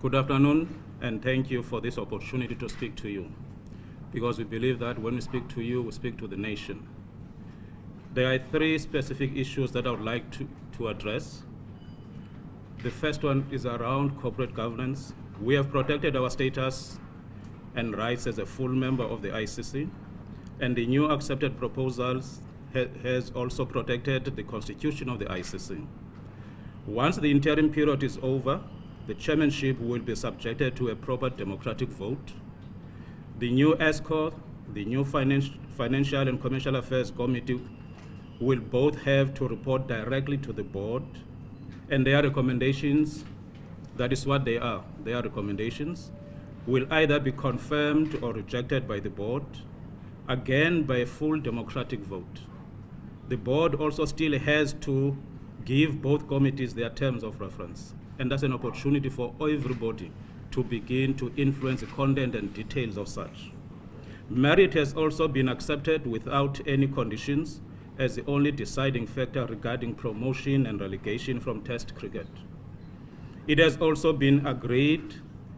Good afternoon, and thank you for this opportunity to speak to you, because we believe that when we speak to you, we speak to the nation. There are three specific issues that I would like to address. The first one is around corporate governance. We have protected our status and rights as a full member of the ICC, and the new accepted proposals has also protected the constitution of the ICC. Once the interim period is over, the chairmanship will be subjected to a proper democratic vote. The new ESCO, the new Financial and Commercial Affairs Committee, will both have to report directly to the board, and their recommendations, that is what they are, their recommendations, will either be confirmed or rejected by the board, again by a full democratic vote. The board also still has to give both committees their terms of reference, and that's an opportunity for everybody to begin to influence the content and details of such. Merit has also been accepted without any conditions as the only deciding factor regarding promotion and relegation from Test cricket. It has also been agreed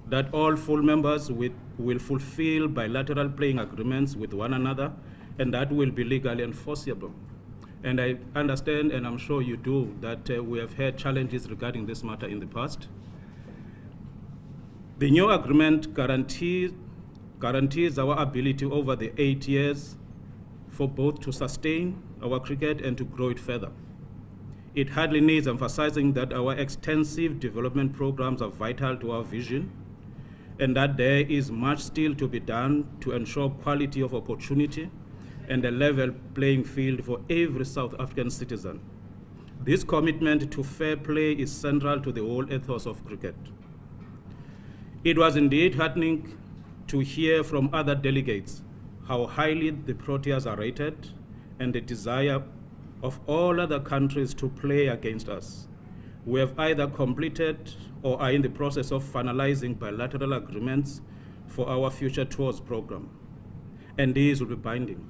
that all full members will fulfill bilateral playing agreements with one another, and that will be legally enforceable. And I understand, and I'm sure you do, that we have had challenges regarding this matter in the past. The new agreement guarantees our ability over the 8 years for both to sustain our cricket and to grow it further. It hardly needs emphasizing that our extensive development programs are vital to our vision, and that there is much still to be done to ensure quality of opportunity and a level playing field for every South African citizen. This commitment to fair play is central to the whole ethos of cricket. It was indeed heartening to hear from other delegates how highly the Proteas are rated and the desire of all other countries to play against us. We have either completed or are in the process of finalizing bilateral agreements for our future tours program, and these will be binding.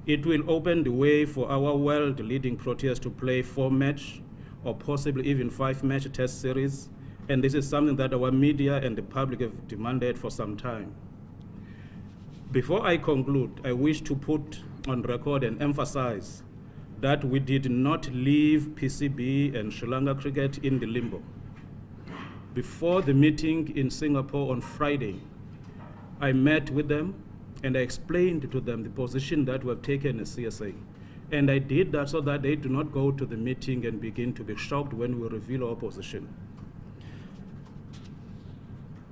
It will open the way for our world-leading Proteas to play 4-match or possibly even 5-match test series, and this is something that our media and the public have demanded for some time. Before I conclude, I wish to put on record and emphasize that we did not leave PCB and Sri Lanka cricket in the limbo. Before the meeting in Singapore on Friday, I met with them and I explained to them the position that we have taken as CSA. And I did that so that they do not go to the meeting and begin to be shocked when we reveal our position.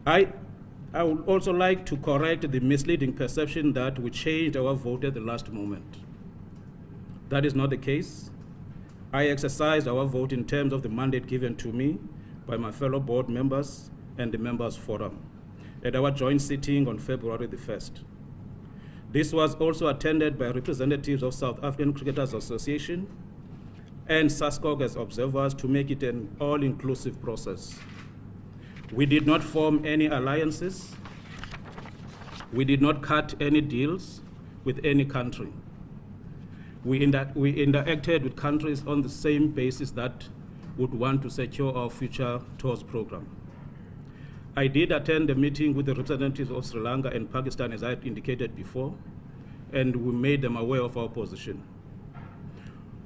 I would also like to correct the misleading perception that we changed our vote at the last moment. That is not the case. I exercised our vote in terms of the mandate given to me by my fellow board members and the members forum at our joint sitting on February the 1st. This was also attended by representatives of South African Cricketers Association and SASCOG as observers to make it an all-inclusive process. We did not form any alliances. We did not cut any deals with any country. We interacted with countries on the same basis that would want to secure our future tours program. I did attend a meeting with the representatives of Sri Lanka and Pakistan, as I had indicated before, and we made them aware of our position.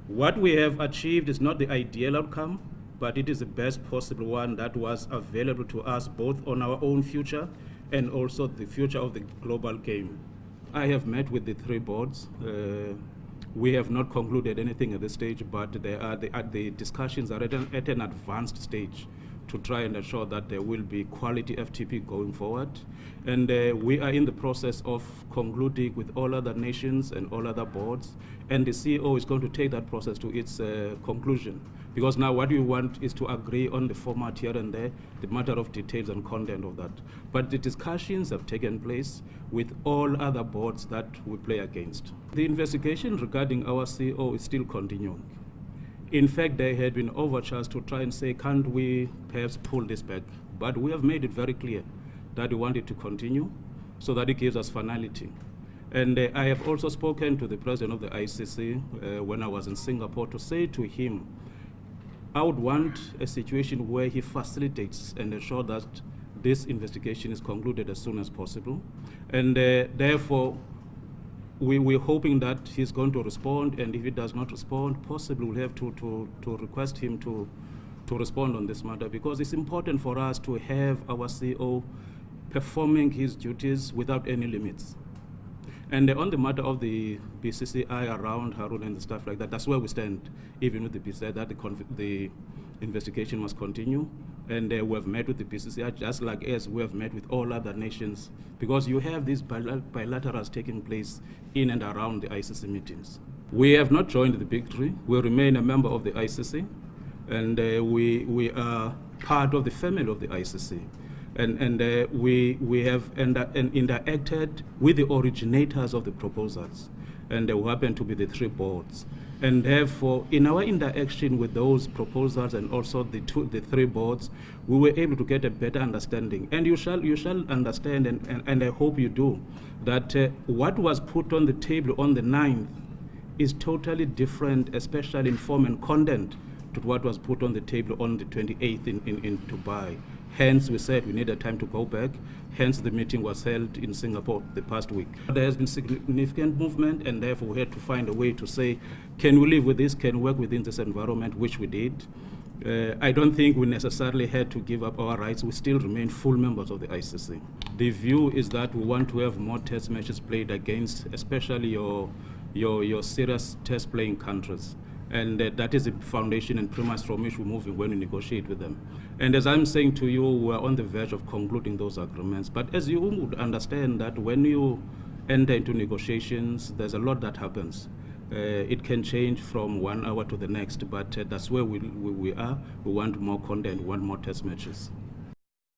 What we have achieved is not the ideal outcome, but it is the best possible one that was available to us both on our own future and also the future of the global game. I have met with the three boards. We have not concluded anything at this stage, but the discussions are at an advanced stage to try and ensure that there will be quality FTP going forward. And we are in the process of concluding with all other nations and all other boards, and the CEO is going to take that process to its conclusion. Because now what we want is to agree on the format here and there, the matter of details and content of that. But the discussions have taken place with all other boards that we play against. The investigation regarding our CEO is still continuing. In fact, there had been overtures to try and say, can't we perhaps pull this back? But we have made it very clear that we want it to continue so that it gives us finality. And I have also spoken to the president of the ICC when I was in Singapore to say to him, I would want a situation where he facilitates and ensures that this investigation is concluded as soon as possible. And therefore, we're hoping that he's going to respond, and if he does not respond, possibly we'll have to request him to respond on this matter, because it's important for us to have our CEO performing his duties without any limits. And on the matter of the BCCI around Harun and stuff like that, that's where we stand, even with the BCCI, that the investigation must continue. And we have met with the BCCI, just like as we have met with all other nations, because you have these bilaterals taking place in and around the ICC meetings. We have not joined the big three. We remain a member of the ICC, and we are part of the family of the ICC. And we have interacted with the originators of the proposals, and who happen to be the three boards. And therefore, in our interaction with those proposals and also the three boards, we were able to get a better understanding. And you shall understand, and I hope you do, that what was put on the table on the 9th is totally different, especially in form and content, to what was put on the table on the 28th in Dubai. Hence, we said we needed time to go back. Hence, the meeting was held in Singapore the past week. There has been significant movement, and therefore we had to find a way to say, can we live with this, can we work within this environment, which we did. I don't think we necessarily had to give up our rights. We still remain full members of the ICC. The view is that we want to have more test matches played against, especially your serious test playing countries. And that is the foundation and premise from which we're moving when we negotiate with them. And as I'm saying to you, we're on the verge of concluding those agreements. But as you would understand that when you enter into negotiations, there's a lot that happens. It can change from 1 hour to the next, but that's where we are. We want more content, we want more test matches.